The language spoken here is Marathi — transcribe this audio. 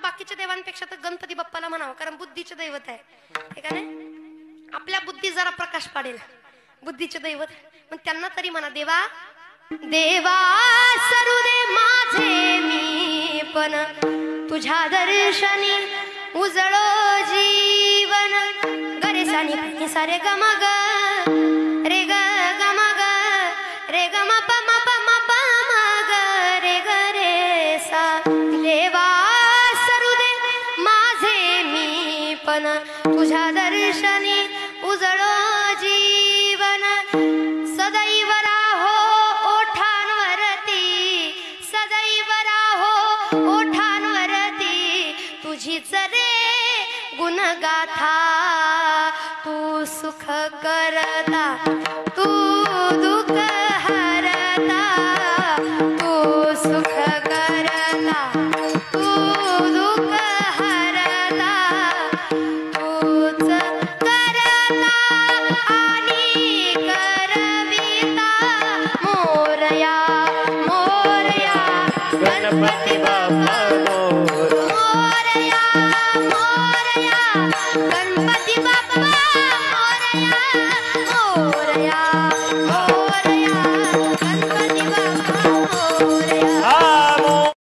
बाकीच्या देवांपेक्षा तर गणपती बाप्पाला म्हणावं, कारण बुद्धीचे दैवत आहे, हे का नाही? आपल्या बुद्धी जरा प्रकाश पाडेल, बुद्धीचे दैवत. पण त्यांना तरी म्हणा, देवा देवा सरू दे माझे मी पण तुझ्या दर्शनी उजळो जीवन. गरे सानी सारे ग म ग रे ग ग म ग रे ग म प म प म प म ग रे ग रे सा. देवा सरू दे माझे मी पण तुझ्या दर्शनी उजळो जीवन. सदैव राहो ओठांवरती, सदैव राहो ओठांवरती तुझीच रे गुणगाथा. तू सुख करता, तू दुःख हरता, तू सुख करता, तू दुःख हरता, तूच करता आणि करविता. मोरया मोरया गणपती बाप्पा.